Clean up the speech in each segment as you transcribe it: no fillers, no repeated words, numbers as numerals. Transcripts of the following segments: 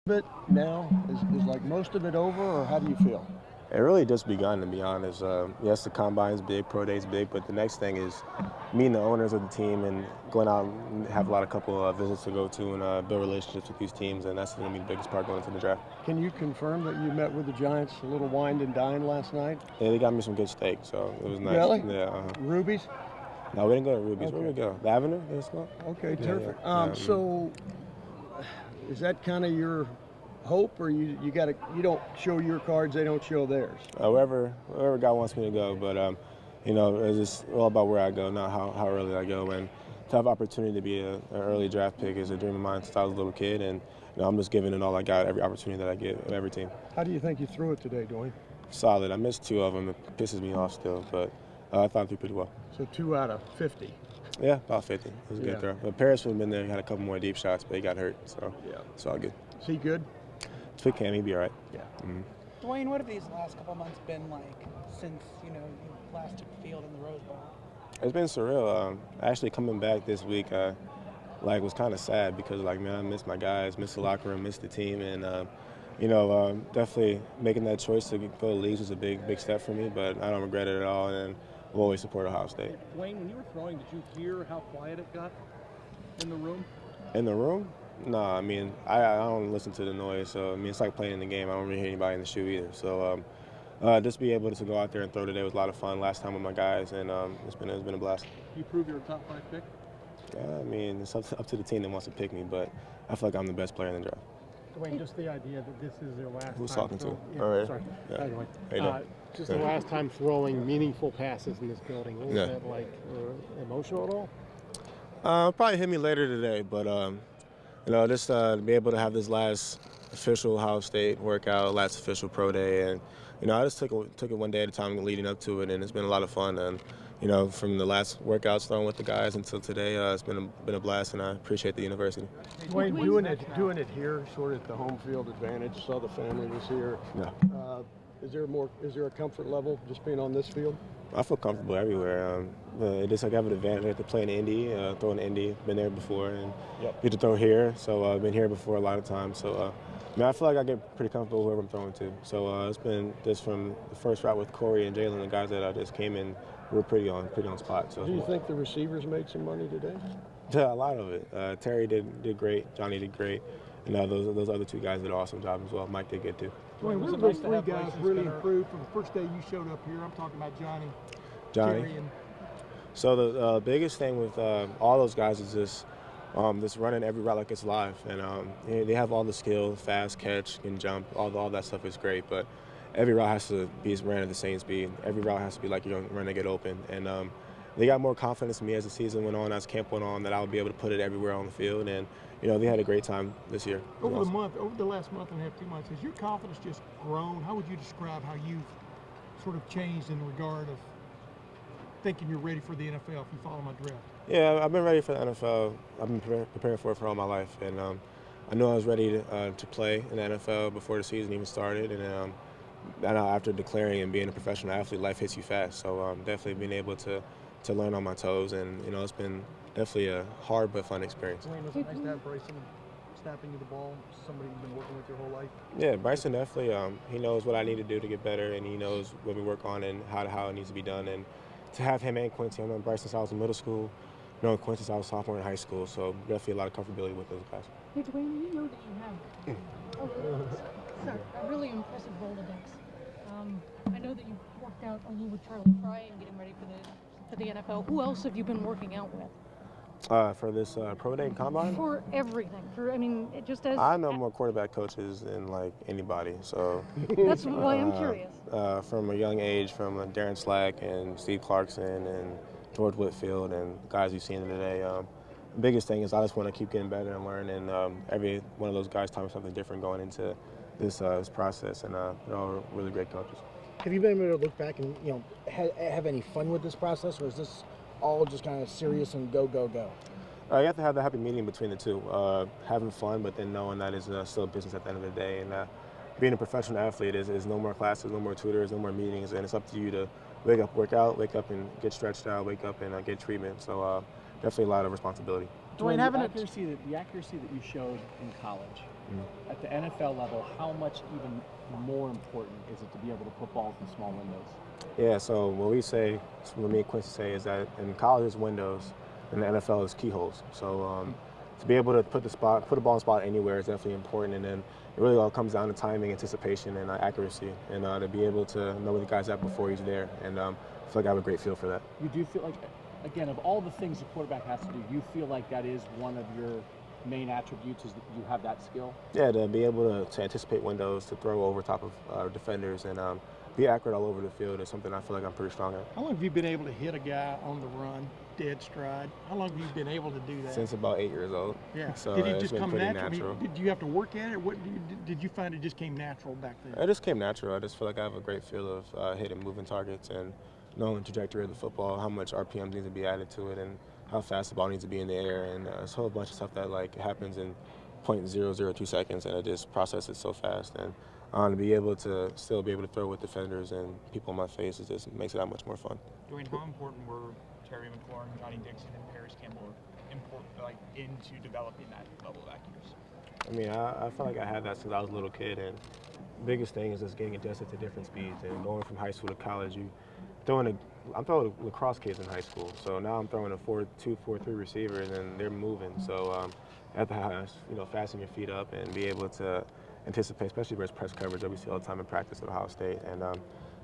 Bit now? Is like most of it over, or how do you feel? It really just begun, to be honest. Yes, the combine's big, pro day's big, but the next thing is meeting the owners of the team and going out and have a lot of couple visits to go to and build relationships with these teams, and that's going to be the biggest part going into the draft. Can you confirm that you met with the Giants a little wined and dined last night? Yeah, they got me some good steak, so it was nice. Really? Yeah. Ruby's? No, we didn't go to Ruby's. Okay. Where did we go? The Avenue? It's called? Okay, Yeah, terrific. yeah. So, is that kind of your hope, or you don't show your cards, they don't show theirs? Wherever God wants me to go, but it's just all about where I go, not how early I go. And to have opportunity to be an early draft pick is a dream of mine since I was a little kid, and I'm just giving it all I got, every opportunity that I get of every team. How do you think you threw it today, Dwayne? Solid. I missed 2 of them. It pisses me off still, but I thought I threw pretty well. So 2 out of 50. Yeah, about 50. It was a good throw. But Paris would have been there. He had a couple more deep shots, but he got hurt, so it's all good. Is he good? If he can, he'd be all right. Yeah. Mm-hmm. Dwayne, what have these last couple months been like since you last took the field in the Rose Bowl? It's been surreal. Actually, coming back this week, was kind of sad because I missed my guys, missed the locker room, missed the team, and definitely making that choice to go to the leagues was a big step for me. But I don't regret it at all, and we'll always support Ohio State. Dwayne, when you were throwing, did you hear how quiet it got in the room? In the room? No, I don't listen to the noise. So it's like playing in the game. I don't really hear anybody in the shoe either. So just be able to go out there and throw today was a lot of fun. Last time with my guys, and it's been a blast. You prove you're a top 5 pick? Yeah, it's up to the team that wants to pick me, but I feel like I'm the best player in the draft. Dwayne, just the idea that this is your last Who's time talking to? Yeah, All right. sorry. Yeah. Hi, Dwayne. How you doing? Just the last time throwing meaningful passes in this building. What was Yeah. that like? Emotional at all? Probably hit me later today, but just to be able to have this last official Ohio State workout, last official pro day, and I just took it one day at a time leading up to it, and it's been a lot of fun. And from the last workouts thrown with the guys until today, it's been a blast, and I appreciate the university. Dwayne, doing it here, sort of at the home field advantage. Saw the family was here. Yeah. Is there a comfort level just being on this field? I feel comfortable everywhere. It's like I have an advantage. I get to play in Indy, throw in Indy. Been there before, and get to throw here. So I've been here before a lot of times. So I feel like I get pretty comfortable whoever I'm throwing to. So it's been just from the first route with Corey and Jalen, the guys that I just came in, we're pretty on spot. So do you think the receivers made some money today? Yeah, a lot of it. Terry did great. Johnny did great. And those other 2 guys did an awesome job as well. Mike did good too. Dwayne, Where those 3 guys really improved from the first day you showed up here? I'm talking about Johnny. Terry, and So the biggest thing with all those guys is this running every route like it's live, and they have all the skill, fast catch, can jump, all that stuff is great. But every route has to be ran at the same speed. Every route has to be like you're going to get open, and they got more confidence in me as the season went on, as camp went on, that I would be able to put it everywhere on the field. And they had a great time this year. over the last month and a half, 2 months, has your confidence just grown? How would you describe how you've sort of changed in regard of thinking you're ready for the NFL if you follow my draft? Yeah, I've been ready for the NFL. I've been preparing for it for all my life, and I knew I was ready to play in the NFL before the season even started. And after declaring and being a professional athlete, life hits you fast. So definitely being able to learn on my toes, and it's been definitely a hard but fun experience. Dwayne, was it nice to have Bryson snapping you the ball, somebody you've been working with your whole life? Yeah, Bryson definitely. He knows what I need to do to get better, and he knows what we work on and how it needs to be done. And to have him and Quincy, I remember Bryson since I was in middle school, Quincy since I was sophomore in high school, so definitely a lot of comfortability with those guys. Hey, Dwayne, you know that you have a really impressive Rolodex. I know that you worked out a little with Charlie Fry and getting ready for the NFL. Who else have you been working out with? For this pro day and combine? For everything. Just as I know more quarterback coaches than anybody. So that's why I'm curious. From a young age, from Darren Slack and Steve Clarkson and George Whitfield and guys you've seen today. The biggest thing is I just want to keep getting better and learn. And every one of those guys taught me something different going into this process. And they're all really great coaches. Have you been able to look back and have any fun with this process, or is this all just kind of serious and go? You have to have the happy medium between the two, having fun, but then knowing that it's still a business at the end of the day. And being a professional athlete is no more classes, no more tutors, no more meetings, and it's up to you to wake up, work out, wake up and get stretched out, wake up and get treatment. So definitely a lot of responsibility. Dwayne, the accuracy that you showed in college, at the NFL level, how much even more important is it to be able to put balls in small windows? Yeah, so what me and Quincy say is that in college it's windows, and the NFL is keyholes. So to be able to put a ball in the spot anywhere is definitely important, and then it really all comes down to timing, anticipation, and accuracy, and to be able to know where the guy's at before he's there. And I feel like I have a great feel for that. You do feel like, again, of all the things the quarterback has to do, you feel like that is one of your main attributes, is that you have that skill? Yeah, to be able to anticipate windows, to throw over top of defenders, and be accurate all over the field is something I feel like I'm pretty strong at. How long have you been able to hit a guy on the run, dead stride? How long have you been able to do that? Since about 8 years old. Yeah. So did it it's just been come pretty natural? Did you have to work at it? What did you find it just came natural back then? It just came natural. I just feel like I have a great feel of hitting moving targets and knowing the trajectory of the football, how much RPM needs to be added to it, and how fast the ball needs to be in the air, and it's a whole bunch of stuff that like happens in 0.002 seconds, and I just process it so fast. And to be able to still be able to throw with defenders and people in my face, it just makes it that much more fun. Dwayne, how important were Terry McLaurin, Johnny Dixon, and Paris Campbell into developing that level of accuracy? I mean, I feel like I had that since I was a little kid, and the biggest thing is just getting adjusted to different speeds. And going from high school to college, I'm throwing lacrosse kids in high school, so now I'm throwing a 4-2, 4-3 receiver, and then they're moving. So you have to fasten your feet up and be able to anticipate, especially versus press coverage that we see all the time in practice at Ohio State. And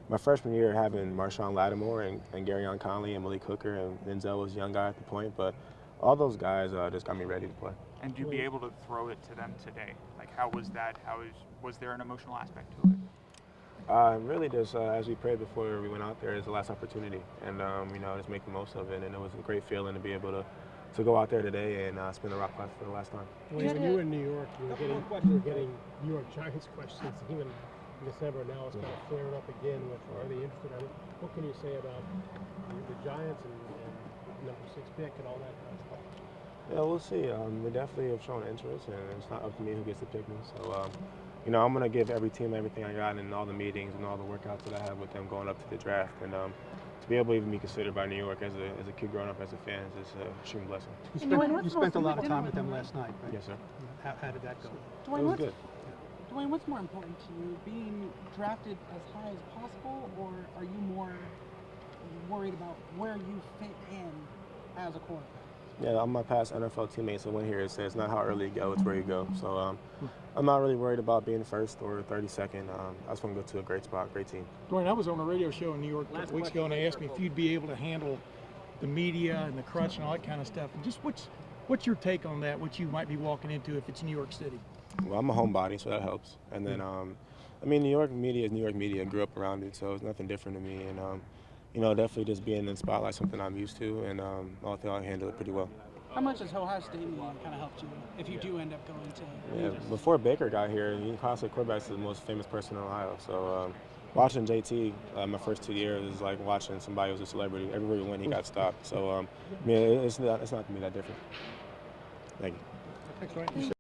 my freshman year, having Marshawn Lattimore and Garyon Conley and Malik Hooker, and Denzel was a young guy at the point, but all those guys just got me ready to play. And to be able to throw it to them today, like how was that? Was there an emotional aspect to it? Really just as we prayed before we went out there, it's the last opportunity, and just make the most of it. And it was a great feeling to be able to go out there today and spin the rock class for the last time. When you were in New York, you were getting New York Giants questions even in December. Now it's kind of flaring up again. Are they interested? What can you say about the Giants and number 6 pick and all that kind of stuff? Yeah, we'll see. They definitely have shown interest, and it's not up to me who gets to pick me. So, I'm going to give every team everything I got in all the meetings and all the workouts that I have with them going up to the draft. And to be able to even be considered by New York as a kid growing up as a fan is just a extreme blessing. You spent a lot of time with them last night, right? Yes, sir. How did that go? It was good. Dwayne, what's more important to you, being drafted as high as possible, or are you more worried about where you fit in as a quarterback? Yeah, I'm my past NFL teammates, so when here it says not how early you go, it's where you go. So I'm not really worried about being first or 32nd. I just want to go to a great spot, great team. Dwayne, I was on a radio show in New York a couple weeks ago, and they asked me if you'd be able to handle the media and the crutch and all that kind of stuff. And just what's your take on that, what you might be walking into if it's New York City? Well, I'm a homebody, so that helps. And then, New York media is New York media. I grew up around it, so it's nothing different to me. And definitely just being in the spotlight, something I'm used to, and I think I'll handle it pretty well. How much has Ohio State kind of helped you if you do end up going to? Yeah, before Baker got here, Ohio State quarterback is the most famous person in Ohio. So watching JT my first 2 years is like watching somebody who's a celebrity. Everywhere we went, he got stopped. So it's not going to be that different. Thank you. Thanks, Dwayne.